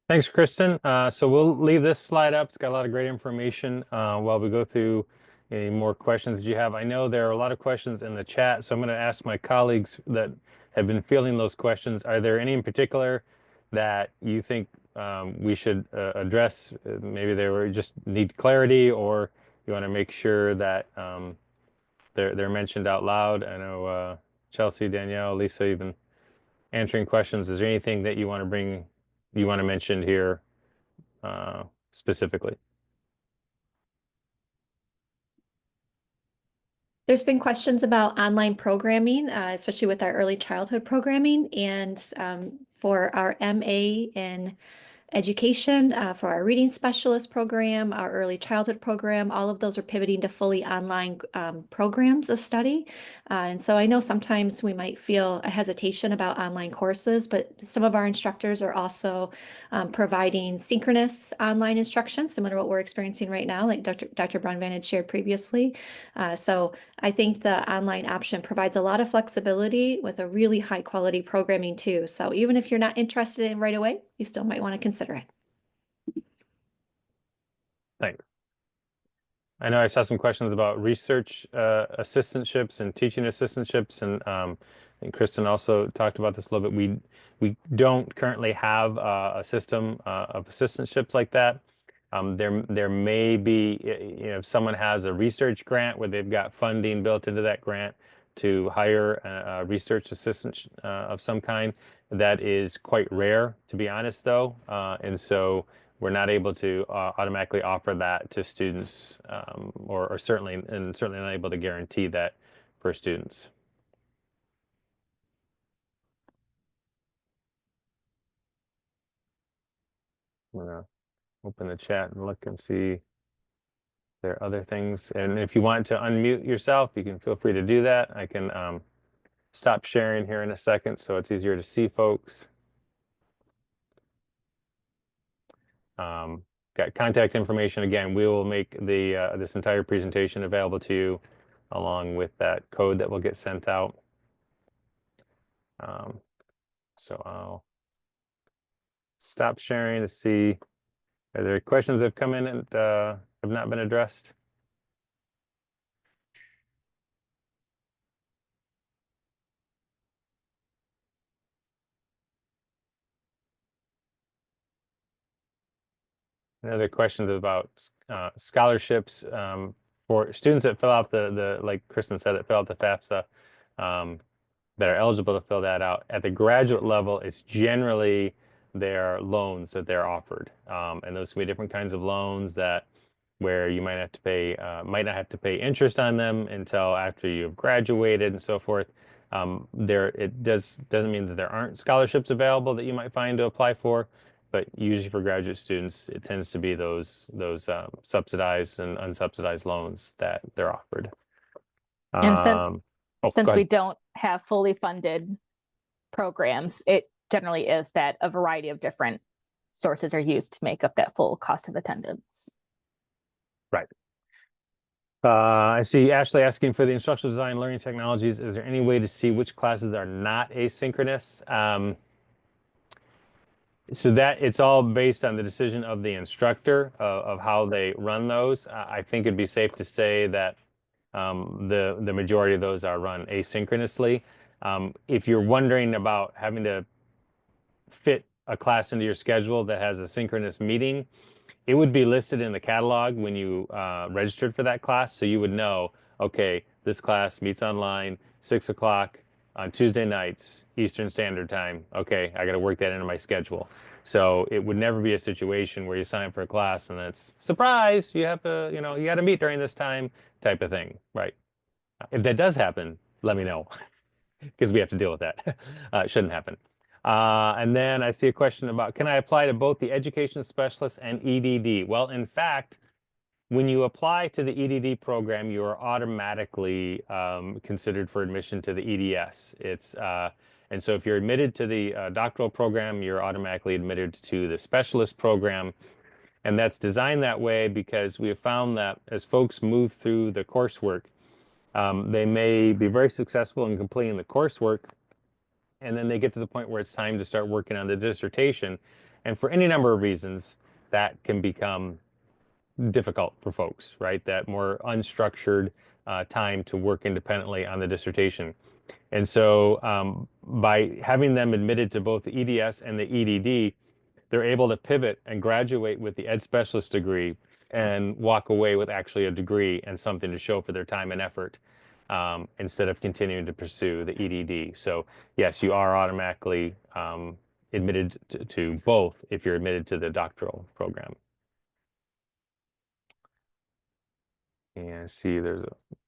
Thanks, Kristen. So we'll leave this slide up. It's got a lot of great information while we go through any more questions that you have. I know there are a lot of questions in the chat, so I'm going to ask my colleagues that have been fielding those questions. Are there any in particular that you think we should address? Maybe they were just need clarity, or you want to make sure that they're mentioned out loud. I know Chelsea, Danielle, Lisa, you've been answering questions. Is there anything that you want to mention here specifically? There's been questions about online programming, especially with our early childhood programming, and for our MA in education for our reading specialist program, our early childhood program. All of those are pivoting to fully online programs of study. And so I know sometimes we might feel a hesitation about online courses, but some of our instructors are also providing synchronous online instruction, similar to what we're experiencing right now, like Dr. Brunvan had shared previously. So I think the online option provides a lot of flexibility with a really high quality programming too. So even if you're not interested in right away, you still might want to consider it. Thanks. I know I saw some questions about research assistantships and teaching assistantships, and I think Kristen also talked about this a little bit. We don't currently have a system of assistantships like that. There may be, if someone has a research grant where they've got funding built into that grant to hire a research assistant of some kind. That is quite rare, to be honest, though, and so we're not able to automatically offer that to students, or certainly not able to guarantee that for students. I'm gonna open the chat and look and see if there are other things. And if you want to unmute yourself, you can feel free to do that. I can stop sharing here in a second so it's easier to see folks. Got contact information. Again, we will make the this entire presentation available to you along with that code that will get sent out. So I'll stop sharing to see, are there questions that have come in and have not been addressed? Another question about scholarships for students that fill out like Kristen said, that fill out the FAFSA, that are eligible to fill that out. At the graduate level, it's generally their loans that they're offered. And those can be different kinds of loans where you might have to pay, might not have to pay interest on them until after you've graduated and so forth. It doesn't mean that there aren't scholarships available that you might find to apply for, but usually for graduate students, it tends to be those subsidized and unsubsidized loans that they're offered. And since go we ahead. don't have fully funded programs, it generally is that a variety of different sources are used to make up that full cost of attendance. Right. I see Ashley asking for the instructional design learning technologies. Is there any way to see which classes are not asynchronous? So that it's all based on the decision of the instructor of how they run those. I think it'd be safe to say that the majority of those are run asynchronously. If you're wondering about having to fit a class into your schedule that has a synchronous meeting, it would be listed in the catalog when you registered for that class. So you would know, okay, this class meets online 6 o'clock on Tuesday nights, Eastern Standard Time. Okay, I got to work that into my schedule. So it would never be a situation where you sign up for a class and it's surprise, you have to, you got to meet during this time type of thing, right? If that does happen, let me know because we have to deal with that. It shouldn't happen. And then I see a question about, can I apply to both the education specialist and EDD? Well, in fact, when you apply to the EDD program, you are automatically considered for admission to the EDS. And so if you're admitted to the doctoral program, you're automatically admitted to the specialist program. And that's designed that way because we have found that as folks move through the coursework, they may be very successful in completing the coursework, and then they get to the point where it's time to start working on the dissertation. And for any number of reasons, that can become difficult for folks, right? That more unstructured time to work independently on the dissertation. And so by having them admitted to both the EDS and the EDD, they're able to pivot and graduate with the ed specialist degree and walk away with actually a degree and something to show for their time and effort, instead of continuing to pursue the EDD. So yes, you are automatically admitted to both if you're admitted to the doctoral program. And see,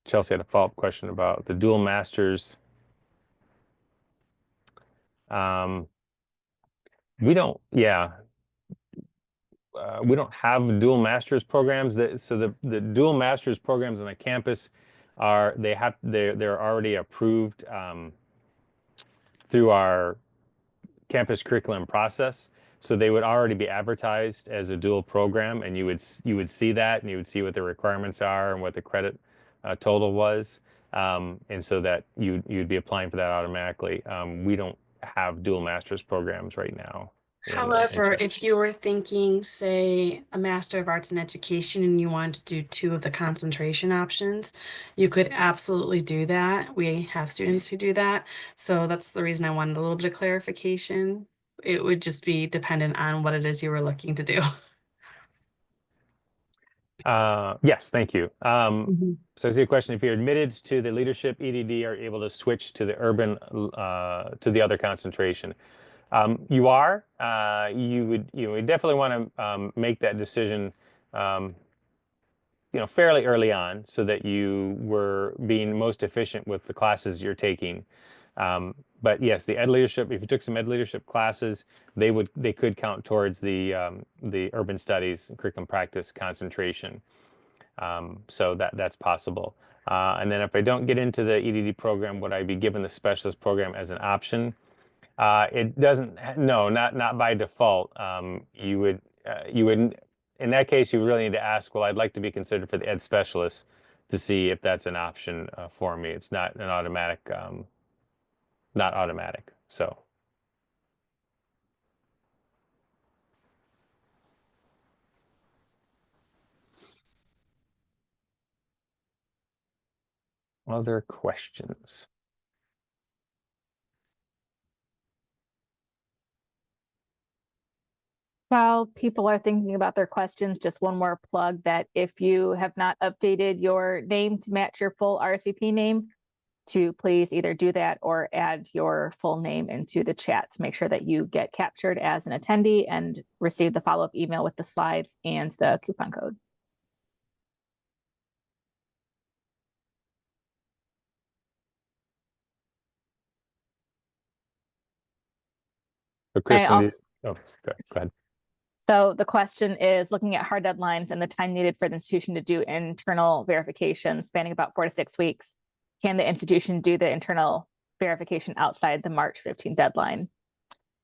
Chelsea had a follow-up question about the dual masters. We don't, yeah, we don't have dual master's programs. So the dual master's programs on a campus they're already approved through our campus curriculum process. So they would already be advertised as a dual program, and you would see that, and you would see what the requirements are and what the credit total was, and so that you'd be applying for that automatically. We don't have dual master's programs right now. However, if you were thinking, say, a Master of Arts in Education and you wanted to do two of the concentration options, you could absolutely do that. We have students who do that. So that's the reason I wanted a little bit of clarification. It would just be dependent on what it is you were looking to do. Yes, thank you. Mhm. So I see a question. If you're admitted to the leadership EDD, are you able to switch to the urban to the other concentration? You are. You would definitely want to make that decision, fairly early on, so that you were being most efficient with the classes you're taking. But yes, the ed leadership. If you took some ed leadership classes, they could count towards the urban studies curriculum practice concentration. So that's possible. And then if I don't get into the EDD program, would I be given the specialist program as an option? It doesn't, no, not by default. In that case, you really need to ask, well, I'd like to be considered for the ed specialist to see if that's an option for me. It's not an automatic, not automatic. So. Other questions? While people are thinking about their questions, just one more plug that if you have not updated your name to match your full RSVP name, to please either do that or add your full name into the chat to make sure that you get captured as an attendee and receive the follow-up email with the slides and the coupon code. So Kristen, also, go ahead. So the question is looking at hard deadlines and the time needed for the institution to do internal verification spanning about 4 to 6 weeks. Can the institution do the internal verification outside the March 15th deadline?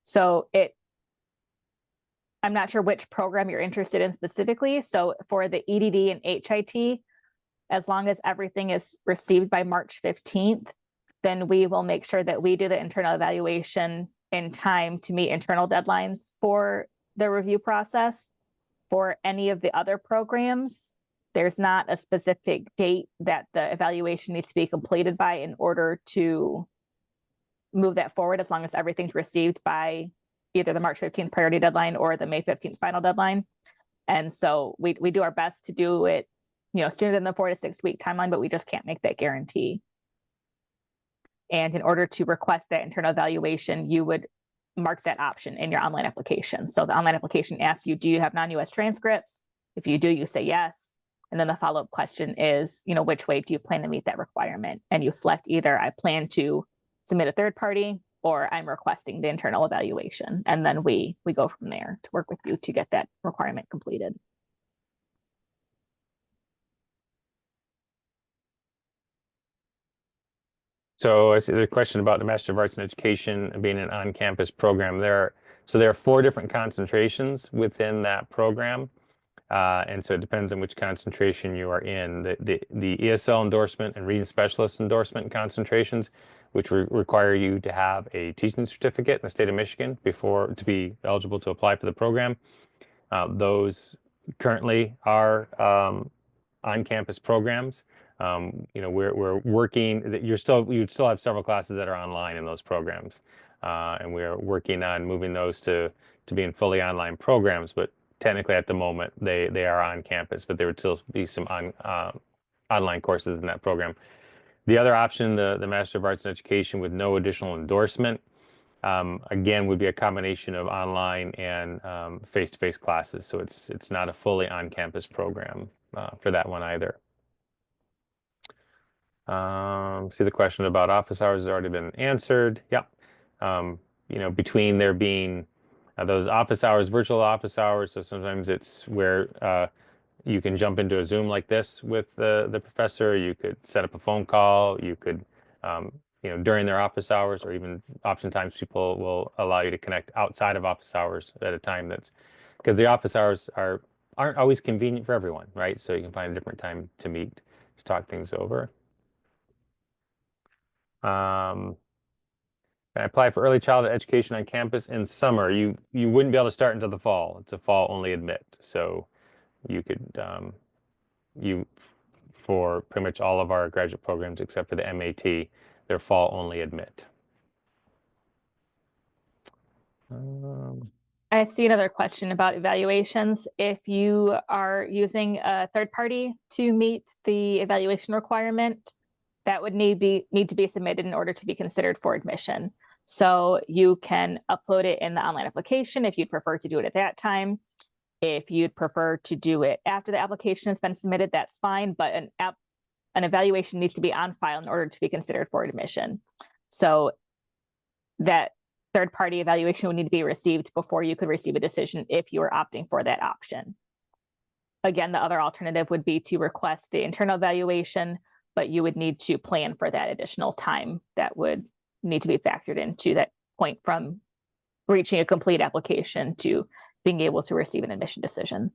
So I'm not sure which program you're interested in specifically. So for the EDD and HIT, as long as everything is received by March 15th, then we will make sure that we do the internal evaluation in time to meet internal deadlines for the review process. For any of the other programs, there's not a specific date that the evaluation needs to be completed by in order to move that forward, as long as everything's received by either the March 15th priority deadline or the May 15th final deadline. And so we do our best to do it, sooner than the 4 to 6 week timeline, but we just can't make that guarantee. And in order to request that internal evaluation, you would mark that option in your online application. So the online application asks you, do you have non-US transcripts? If you do, you say yes. And then the follow-up question is, which way do you plan to meet that requirement? And you select either I plan to submit a third party or I'm requesting the internal evaluation. And then we go from there to work with you to get that requirement completed. So I see the question about the Master of Arts in Education being an on-campus program. There are 4 different concentrations within that program. And so it depends on which concentration you are in. The ESL endorsement and reading specialist endorsement concentrations, which require you to have a teaching certificate in the state of Michigan to be eligible to apply for the program. Those currently are on-campus programs. We're working. You'd still have several classes that are online in those programs, and we're working on moving those to being fully online programs. But technically, at the moment, they are on campus, but there would still be some online courses in that program. The other option, the Master of Arts in Education with no additional endorsement, again, would be a combination of online and face-to-face classes. So it's not a fully on-campus program for that one either. See, the question about office hours has already been answered. Yep. Between there being Those office hours, virtual office hours, so sometimes it's where you can jump into a Zoom like this with the professor. You could set up a phone call. You could, um, during their office hours, or even oftentimes people will allow you to connect outside of office hours at a time that's, because the office hours aren't always convenient for everyone, right? So you can find a different time to meet to talk things over. Apply for early childhood education on campus in summer. You wouldn't be able to start until the fall. It's a fall only admit. So you could you for pretty much all of our graduate programs except for the MAT, they're fall only admit. I see another question about evaluations. If you are using a third party to meet the evaluation requirement, that would need to be submitted in order to be considered for admission. So you can upload it in the online application if you'd prefer to do it at that time. If you'd prefer to do it after the application has been submitted, that's fine, but an evaluation needs to be on file in order to be considered for admission. So that third-party evaluation would need to be received before you could receive a decision if you were opting for that option. Again, the other alternative would be to request the internal evaluation, but you would need to plan for that additional time that would need to be factored into that point from reaching a complete application to being able to receive an admission decision.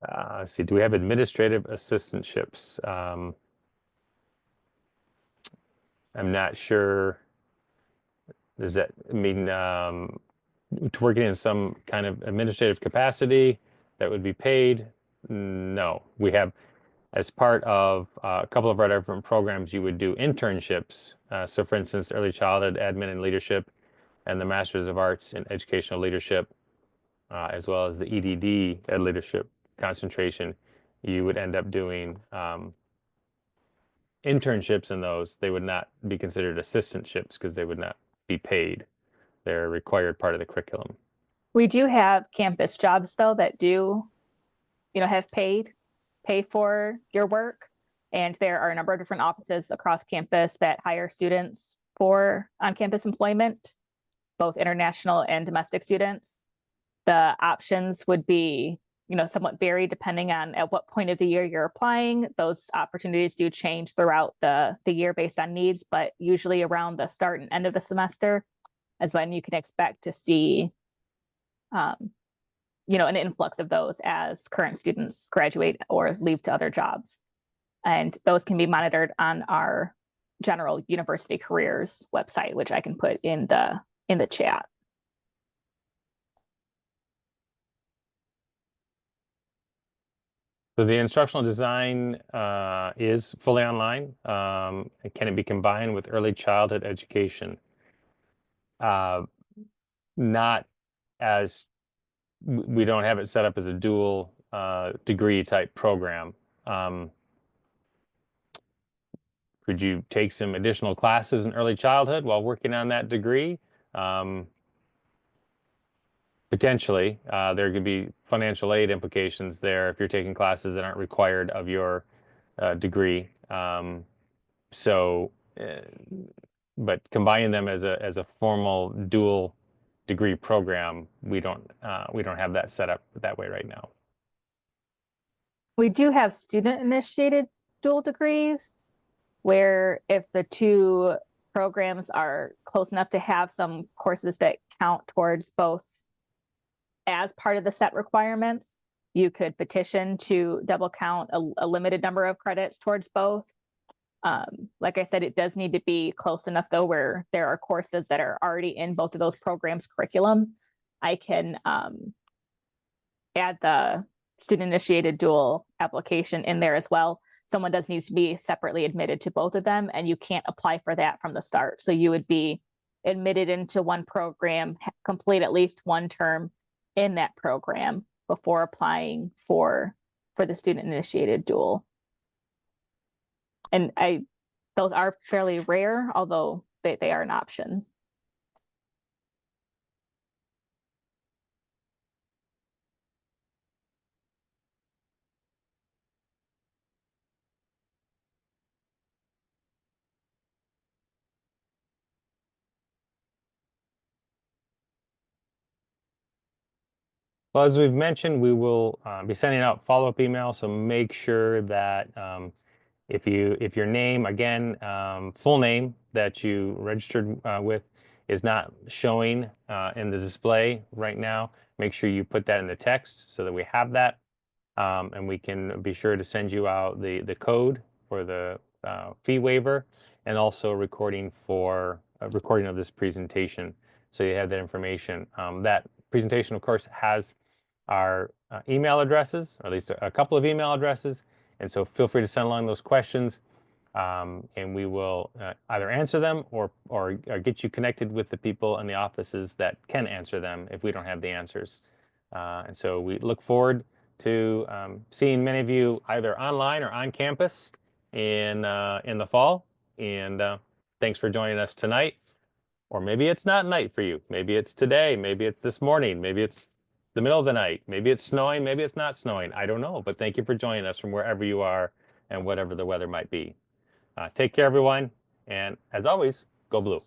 Let's see, do we have administrative assistantships? I'm not sure. Does that mean working in some kind of administrative capacity that would be paid? No, we have, as part of a couple of our different programs, you would do internships. So for instance, early childhood admin and leadership and the Masters of Arts in Educational Leadership, as well as the EDD Ed Leadership concentration, you would end up doing internships in those. They would not be considered assistantships because they would not be paid. They're a required part of the curriculum. We do have campus jobs though that do, have pay for your work. And there are a number of different offices across campus that hire students for on-campus employment, both international and domestic students. The options would be, somewhat vary depending on at what point of the year you're applying. Those opportunities do change throughout the year based on needs, but usually around the start and end of the semester is when you can expect to see, an influx of those as current students graduate or leave to other jobs. And those can be monitored on our general university careers website, which I can put in the chat. So the instructional design is fully online. Can it be combined with early childhood education? Not as, we don't have it set up as a dual degree type program. Could you take some additional classes in early childhood while working on that degree? Potentially, there could be financial aid implications there if you're taking classes that aren't required of your degree. But combining them as a formal dual degree program, we don't have that set up that way right now. We do have student-initiated dual degrees, where if the two programs are close enough to have some courses that count towards both as part of the set requirements, you could petition to double count a limited number of credits towards both. Like I said, it does need to be close enough though where there are courses that are already in both of those programs' curriculum. I can add the student-initiated dual application in there as well. Someone does need to be separately admitted to both of them, and you can't apply for that from the start. So you would be admitted into one program, complete at least one term in that program before applying for the student-initiated dual. And those are fairly rare, although they are an option. Well, as we've mentioned, we will be sending out follow-up emails, so make sure that if your name, again, full name that you registered with is not showing in the display right now, make sure you put that in the text so that we have that. And we can be sure to send you out the code for the fee waiver and also recording for a recording of this presentation. So you have that information. That presentation, of course, has our email addresses, or at least a couple of email addresses. And so feel free to send along those questions, and we will either answer them or get you connected with the people in the offices that can answer them if we don't have the answers. And so we look forward to seeing many of you either online or on campus in the fall. And thanks for joining us tonight. Or maybe it's not night for you. Maybe it's today. Maybe it's this morning. Maybe it's the middle of the night. Maybe it's snowing. Maybe it's not snowing. I don't know. But thank you for joining us from wherever you are and whatever the weather might be. Take care, everyone. And as always, go blue.